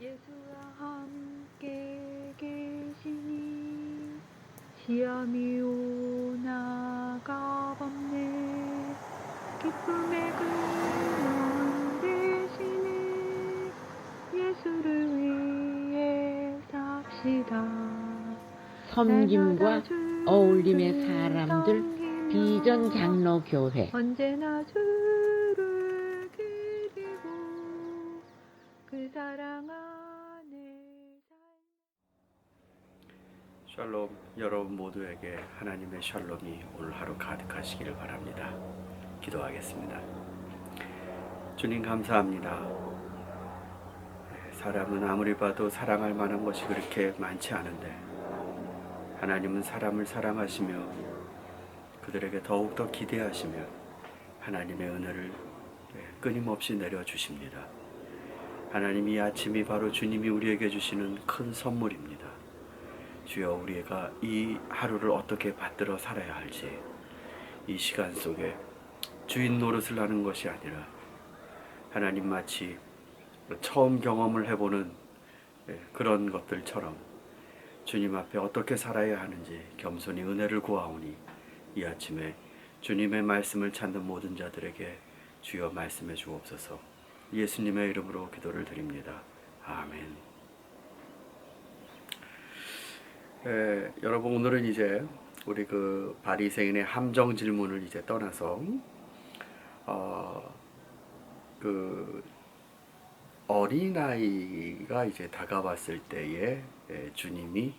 예수와 함께 계시니 시험이 오나 값없네. 기쁨의 근원 되시네. 예수를 위해 삽시다. 섬김과 어울림의 사람들 비전 섬기며 장로교회. 언제나 주를 기리고 그 사랑 안에 샬롬, 여러분 모두에게 하나님의 샬롬이 오늘 하루 가득하시기를 바랍니다. 기도하겠습니다. 주님 감사합니다. 사람은 아무리 봐도 사랑할 만한 것이 그렇게 많지 않은데 하나님은 사람을 사랑하시며 그들에게 더욱더 기대하시며 하나님의 은혜를 끊임없이 내려주십니다. 하나님, 이 아침이 바로 주님이 우리에게 주시는 큰 선물입니다. 주여, 우리가 이 하루를 어떻게 받들어 살아야 할지, 이 시간 속에 주인 노릇을 하는 것이 아니라 하나님 마치 처음 경험을 해보는 그런 것들처럼 주님 앞에 어떻게 살아야 하는지 겸손히 은혜를 구하오니 이 아침에 주님의 말씀을 찾는 모든 자들에게 주여 말씀해 주옵소서. 예수님의 이름으로 기도를 드립니다. 아멘. 여러분, 오늘은 이제 우리 그 바리새인의 함정 질문을 이제 떠나서 그 어린아이가 이제 다가왔을 때에 주님이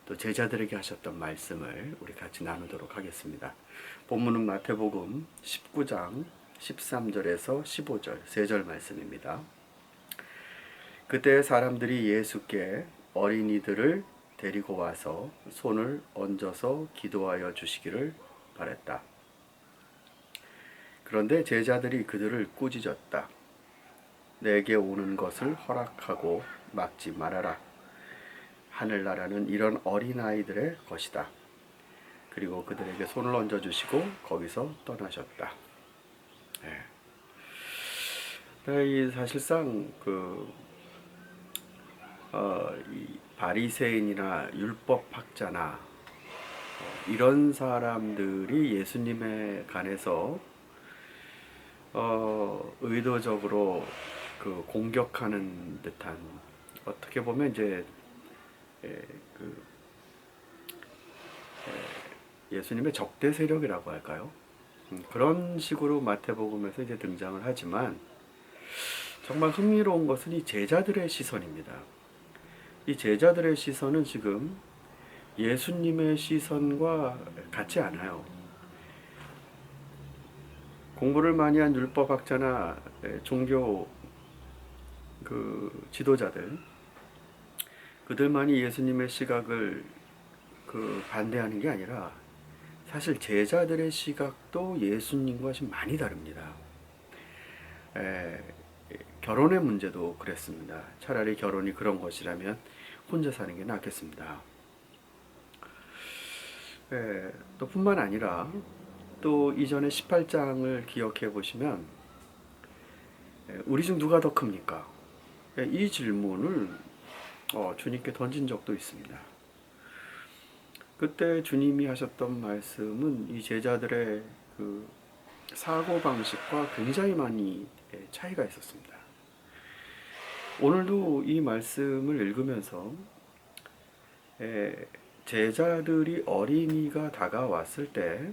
또 제자들에게 하셨던 말씀을 우리 같이 나누도록 하겠습니다. 본문은 마태복음 19장 13절에서 15절 3절 말씀입니다. 그때 사람들이 예수께 어린이들을 데리고 와서 손을 얹어서 기도하여 주시기를 바랬다. 그런데 제자들이 그들을 꾸짖었다. 내게 오는 것을 허락하고 막지 말아라. 하늘나라는 이런 어린아이들의 것이다. 그리고 그들에게 손을 얹어주시고 거기서 떠나셨다. 이 사실상 이 바리새인이나 율법학자나 이런 사람들이 예수님에 관해서 의도적으로 공격하는 듯한, 어떻게 보면 이제 예수님의 적대 세력이라고 할까요? 그런 식으로 마태복음에서 이제 등장을 하지만 정말 흥미로운 것은 이 제자들의 시선입니다. 이 제자들의 시선은 지금 예수님의 시선과 같지 않아요. 공부를 많이 한 율법학자나 종교 지도자들, 그들만이 예수님의 시각을 반대하는 게 아니라 사실 제자들의 시각도 예수님과 좀 많이 다릅니다. 결혼의 문제도 그랬습니다. 차라리 결혼이 그런 것이라면 혼자 사는 게 낫겠습니다. 또 뿐만 아니라 또 이전에 18장을 기억해 보시면 우리 중 누가 더 큽니까? 이 질문을 주님께 던진 적도 있습니다. 그때 주님이 하셨던 말씀은 이 제자들의 사고방식과 굉장히 많이 차이가 있었습니다. 오늘도 이 말씀을 읽으면서 제자들이 어린이가 다가왔을 때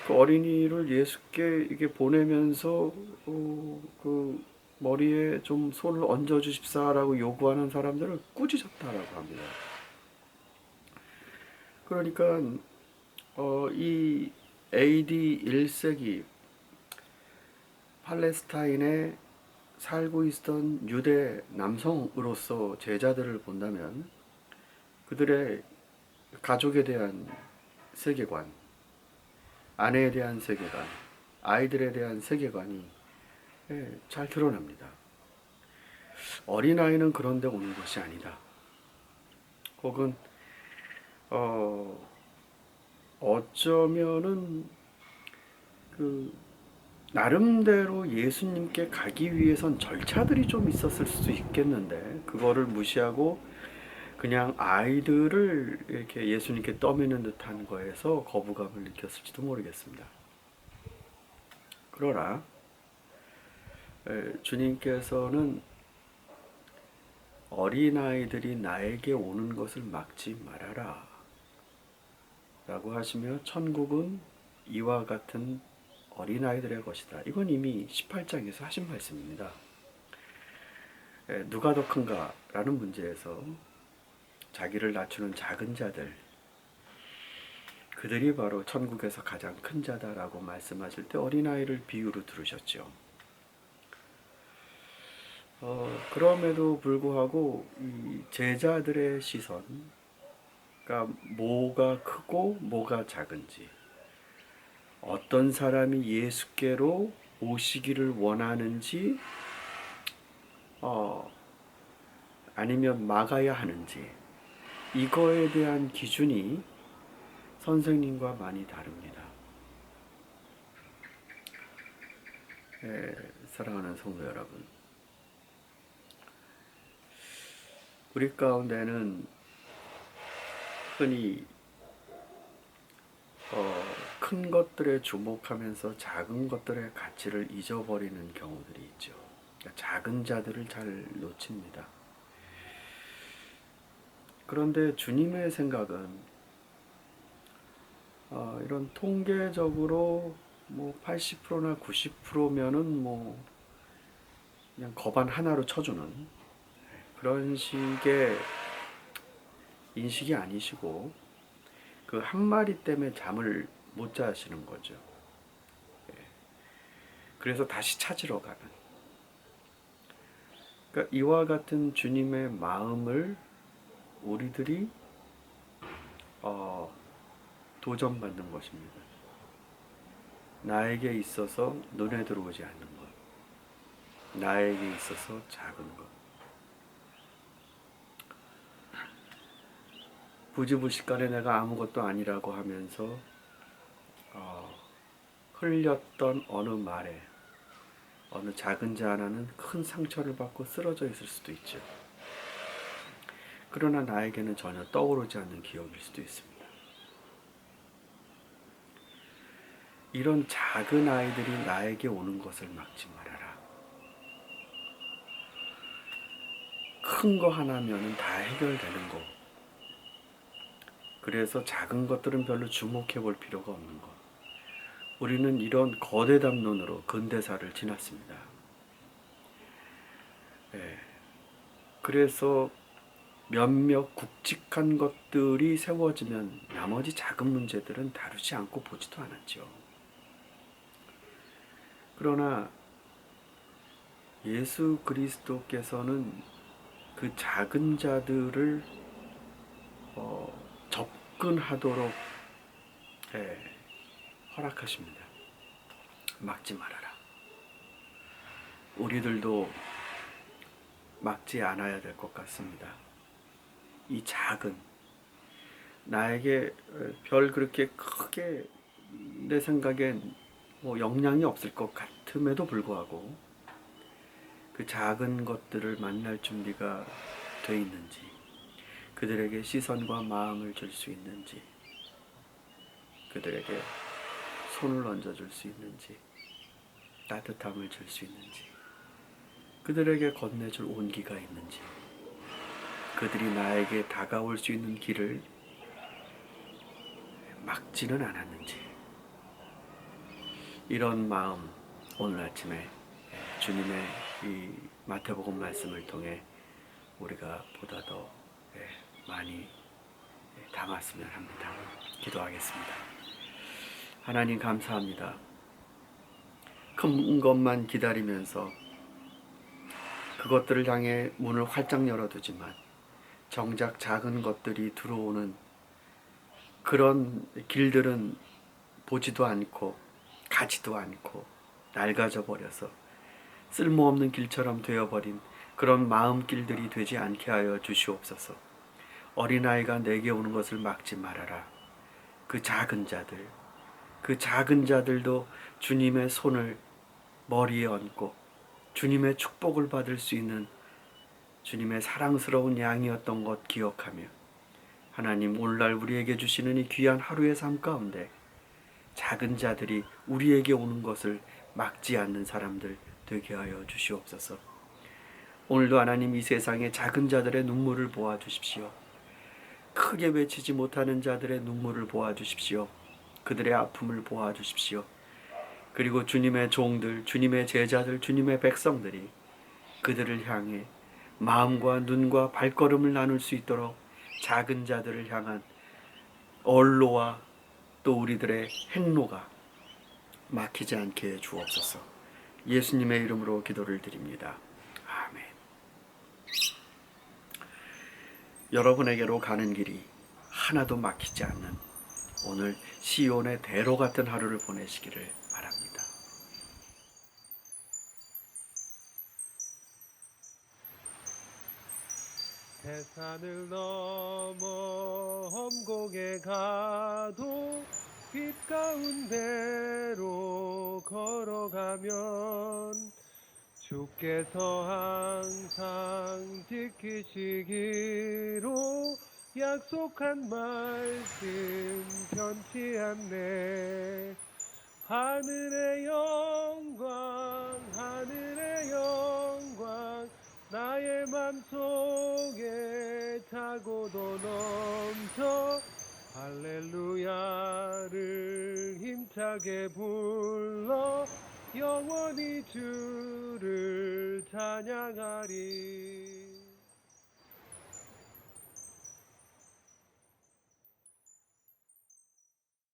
그 어린이를 예수께 이게 보내면서 그 머리에 좀 손을 얹어 주십사라고 요구하는 사람들을 꾸짖었다라고 합니다. 그러니까 이 AD 1세기 팔레스타인에 살고 있던 유대 남성으로서 제자들을 본다면 그들의 가족에 대한 세계관, 아내에 대한 세계관, 아이들에 대한 세계관이 잘 드러납니다. 어린아이는 그런데 오는 것이 아니다. 혹은 어쩌면은 나름대로 예수님께 가기 위해선 절차들이 좀 있었을 수도 있겠는데 그거를 무시하고 그냥 아이들을 이렇게 예수님께 떠미는 듯한 거에서 거부감을 느꼈을지도 모르겠습니다. 그러나 주님께서는 어린아이들이 나에게 오는 것을 막지 말아라 라고 하시며 천국은 이와 같은 어린아이들의 것이다. 이건 이미 18장에서 하신 말씀입니다. 누가 더 큰가 라는 문제에서 자기를 낮추는 작은 자들, 그들이 바로 천국에서 가장 큰 자다라고 말씀하실 때 어린아이를 비유로 들으셨죠. 그럼에도 불구하고 이 제자들의 시선, 그러니까 뭐가 크고 뭐가 작은지, 어떤 사람이 예수께로 오시기를 원하는지, 아니면 막아야 하는지, 이거에 대한 기준이 선생님과 많이 다릅니다. 사랑하는 성도 여러분, 우리 가운데는 흔히 큰 것들에 주목하면서 작은 것들의 가치를 잊어버리는 경우들이 있죠. 그러니까 작은 자들을 잘 놓칩니다. 그런데 주님의 생각은 이런 통계적으로 뭐 80%나 90%면은 뭐 그냥 거반 하나로 쳐주는 그런 식의 인식이 아니시고 그 한 마리 때문에 잠을 못 자시는 거죠. 그래서 다시 찾으러 가는. 그러니까 이와 같은 주님의 마음을 우리들이 도전받는 것입니다. 나에게 있어서 눈에 들어오지 않는 것, 나에게 있어서 작은 것. 부지불식간에 내가 아무것도 아니라고 하면서 흘렸던 어느 말에 어느 작은 자 하나는 큰 상처를 받고 쓰러져 있을 수도 있죠. 그러나 나에게는 전혀 떠오르지 않는 기억일 수도 있습니다. 이런 작은 아이들이 나에게 오는 것을 막지 말아라. 큰 거 하나면은 다 해결되는 거. 그래서 작은 것들은 별로 주목해 볼 필요가 없는 것. 우리는 이런 거대 담론으로 근대사를 지났습니다. 그래서 몇몇 굵직한 것들이 세워지면 나머지 작은 문제들은 다루지 않고 보지도 않았죠. 그러나 예수 그리스도께서는 그 작은 자들을 접근하도록 허락하십니다. 막지 말아라. 우리들도 막지 않아야 될 것 같습니다. 이 작은, 나에게 별 그렇게 크게 내 생각엔 뭐 영향이 없을 것 같음에도 불구하고 그 작은 것들을 만날 준비가 돼 있는지, 그들에게 시선과 마음을 줄 수 있는지, 그들에게 손을 얹어줄 수 있는지, 따뜻함을 줄 수 있는지, 그들에게 건네줄 온기가 있는지, 그들이 나에게 다가올 수 있는 길을 막지는 않았는지, 이런 마음 오늘 아침에 주님의 이 마태복음 말씀을 통해 우리가 보다 더 많이 담았으면 합니다. 기도하겠습니다. 하나님 감사합니다. 큰 것만 기다리면서 그것들을 향해 문을 활짝 열어두지만 정작 작은 것들이 들어오는 그런 길들은 보지도 않고 가지도 않고 낡아져 버려서 쓸모없는 길처럼 되어버린 그런 마음길들이 되지 않게 하여 주시옵소서. 어린아이가 내게 오는 것을 막지 말아라. 그 작은 자들도 주님의 손을 머리에 얹고 주님의 축복을 받을 수 있는 주님의 사랑스러운 양이었던 것 기억하며 하나님 오늘날 우리에게 주시는 이 귀한 하루의 삶 가운데 작은 자들이 우리에게 오는 것을 막지 않는 사람들 되게 하여 주시옵소서. 오늘도 하나님 이 세상의 작은 자들의 눈물을 보아 주십시오. 크게 외치지 못하는 자들의 눈물을 보아 주십시오. 그들의 아픔을 보아 주십시오. 그리고 주님의 종들, 주님의 제자들, 주님의 백성들이 그들을 향해 마음과 눈과 발걸음을 나눌 수 있도록 작은 자들을 향한 언로와 또 우리들의 행로가 막히지 않게 해 주옵소서. 예수님의 이름으로 기도를 드립니다. 아멘. 여러분에게로 가는 길이 하나도 막히지 않는 오늘 시온의 대로 같은 하루를 보내시기를 바랍니다. 태산을 넘어 험곡에 가도 빛 가운데로 걸어가면 주께서 항상 지키시기로 약속한 말씀 변치 않네. 하늘의 영광 하늘의 영광 나의 맘속에 차고도 넘쳐 할렐루야를 힘차게 불러 영원히 주를 찬양하리.